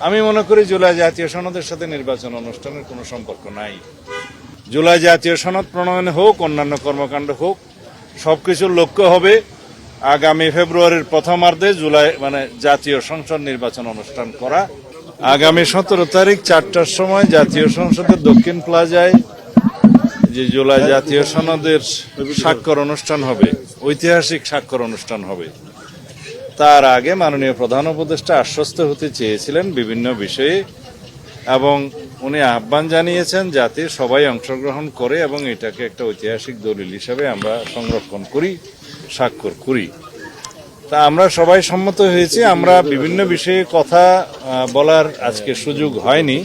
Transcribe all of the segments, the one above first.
আমি মনে করি জুলাই জাতীয় সনদের সাথে নির্বাচন অনুষ্ঠানের কোনো সম্পর্ক নাই। জুলাই জাতীয় সনদ প্রণয়ন হোক, অন্যান্য কর্মকাণ্ড হোক, সবকিছুর লক্ষ্য হবে আগামী ফেব্রুয়ারির প্রথমার্ধে জাতীয় সংসদ নির্বাচন অনুষ্ঠান করা। আগামী 17 তারিখ 4টার সময় জাতীয় সংসদের দক্ষিণ প্লাজায় যে জুলাই জাতীয় সনদের স্বাক্ষর অনুষ্ঠান হবে, ঐতিহাসিক স্বাক্ষর অনুষ্ঠান হবে। তার আগে মাননীয় প্রধান উপদেষ্টা আশ্বস্ত হতে চেয়েছিলেন বিভিন্ন বিষয়ে, এবং উনি আহ্বান জানিয়েছেন যাতে সবাই অংশগ্রহণ করে এবং এটাকে একটা ঐতিহাসিক দলিল হিসাবে আমরা সংরক্ষণ করি, স্বাক্ষর করি। তা আমরা সবাই সম্মত হয়েছি। আমরা বিভিন্ন বিষয়ে কথা বলার আজকে সুযোগ হয়নি।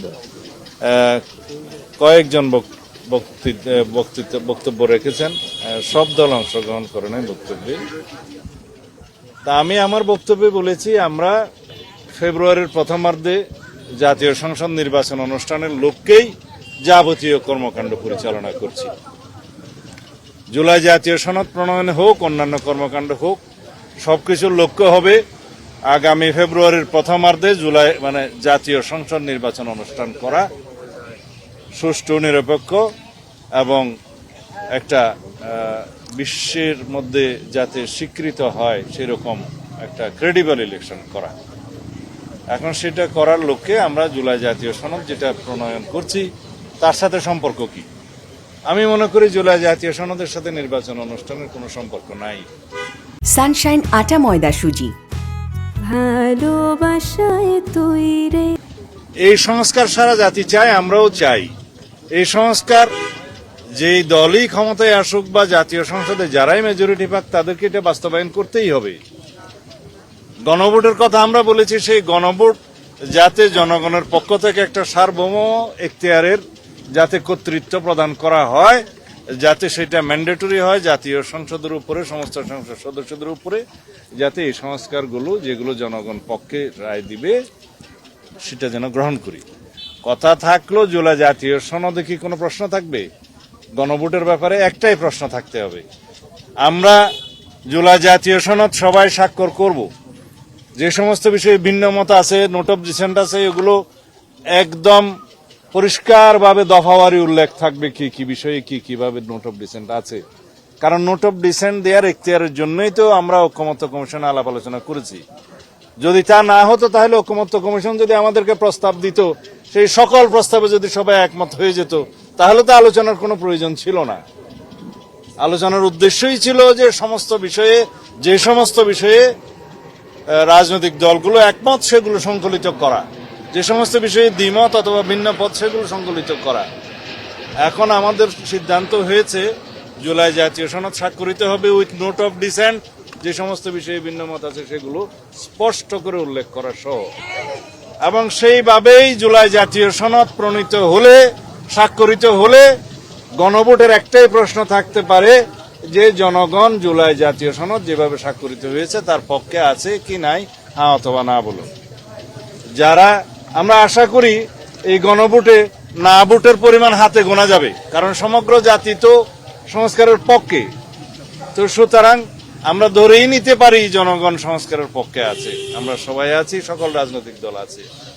কয়েকজন বক্তব্য রেখেছেন, সব দল অংশগ্রহণ করে নাই বক্তব্যে। তা আমি আমার বক্তব্যে বলেছি আমরা ফেব্রুয়ারির প্রথমার্ধে জাতীয় সংসদ নির্বাচন অনুষ্ঠানের লক্ষ্যেই যাবতীয় কর্মকাণ্ড পরিচালনা করছি। জুলাই জাতীয় সনদ প্রণয়ন হোক, অন্যান্য কর্মকাণ্ড হোক, সবকিছুর লক্ষ্য হবে আগামী ফেব্রুয়ারির প্রথমার্ধে জাতীয় সংসদ নির্বাচন অনুষ্ঠান করা, সুষ্ঠু, নিরপেক্ষ এবং একটা বিশ্বের মধ্যে যাতে স্বীকৃত হয় সেরকম একটা ক্রেডিবল ইলেকশন করা। এখন সেটা করার লক্ষ্যে আমরা জুলাই জাতীয় সনদ যেটা প্রণয়ন করছি তার সাথে সম্পর্ক কি? আমি মনে করি জুলাই জাতীয় সনদের সাথে নির্বাচন অনুষ্ঠানের কোনো সম্পর্ক নাই। সানশাইন আটা ময়দা সুজি, ভালোবাসায় তৈরি। এই সংস্কার সারা জাতি চায়, আমরাও চাই। এই সংস্কার যেই দলই ক্ষমতায় আসুক বা জাতীয় সংসদে যারাই মেজরিটি পাক তাদেরকে এটা বাস্তবায়ন করতেই হবে। গণভোটের কথা আমরা বলেছি, সেই গণভোট যাতে জনগণের পক্ষ থেকে একটা সার্বভৌম এখতিয়ারের যাতে কর্তৃত্ব প্রদান করা হয়, যাতে সেটা ম্যান্ডেটরি হয় জাতীয় সংসদের উপরে, সমস্ত সংসদ সদস্যদের উপরে, যাতে এই সংস্কারগুলো যেগুলো জনগণ পক্ষে রায় দিবে সেটা যেন গ্রহণ করি। কথা থাকলো জুলাই জাতীয় সনদে কি কোনো প্রশ্ন থাকবে? গণভোটের ব্যাপারে একটাই প্রশ্ন থাকতে হবে, আমরা জুলাই জাতীয় সনদ সবাই স্বাক্ষর করব। যে সমস্ত বিষয়ে ভিন্ন মত আছে, নোট অফ ডিসেন্ট আছে, এগুলো একদম পরিষ্কারভাবে দফাওয়ারি উল্লেখ থাকবে কি কি বিষয়ে কি কিভাবে নোট অফ ডিসেন্ট আছে। কারণ নোট অফ ডিসেন্ট দেওয়ার এখতিয়ারের জন্যই তো আমরা ঐকমত্য কমিশনে আলাপ আলোচনা করেছি। যদি তা না হতো তাহলে ঐকমত্য কমিশন যদি আমাদেরকে প্রস্তাব দিত, সেই সকল প্রস্তাবে যদি সবাই একমত হয়ে যেত, তাহলে তো আলোচনার কোনো প্রয়োজন ছিল না। আলোচনার উদ্দেশ্যই ছিল যে যে সমস্ত বিষয়ে রাজনৈতিক দলগুলো একমত সেগুলো সংকলিত করা, যে সমস্ত বিষয়ে দ্বিমত অথবা ভিন্ন পথ সেগুলো সংকলিত করা। এখন আমাদের সিদ্ধান্ত হয়েছে জুলাই জাতীয় সনদ স্বাক্ষরিত হবে উইথ নোট অফ ডিসেন্ট, যে সমস্ত বিষয়ে ভিন্ন মত আছে সেগুলো স্পষ্ট করে উল্লেখ করা সহ। এবং সেইভাবেই জুলাই জাতীয় সনদ প্রণীত হলে, স্বাক্ষরিত হলে গণভোটের একটাই প্রশ্ন থাকতে পারে যে জনগণ জুলাই জাতীয় সনদ যেভাবে স্বাক্ষরিত হয়েছে তার পক্ষে আছে কি নাই, হ্যাঁ অথবা না বলুন। আমরা আশা করি এই গণভোটে না ভোটের পরিমাণ হাতে গোনা যাবে, কারণ সমগ্র জাতি তো সংস্কারের পক্ষে। তো সুতরাং আমরা ধরেই নিতে পারি জনগণ সংস্কারের পক্ষে আছে, আমরা সবাই আছি, সকল রাজনৈতিক দল আছে।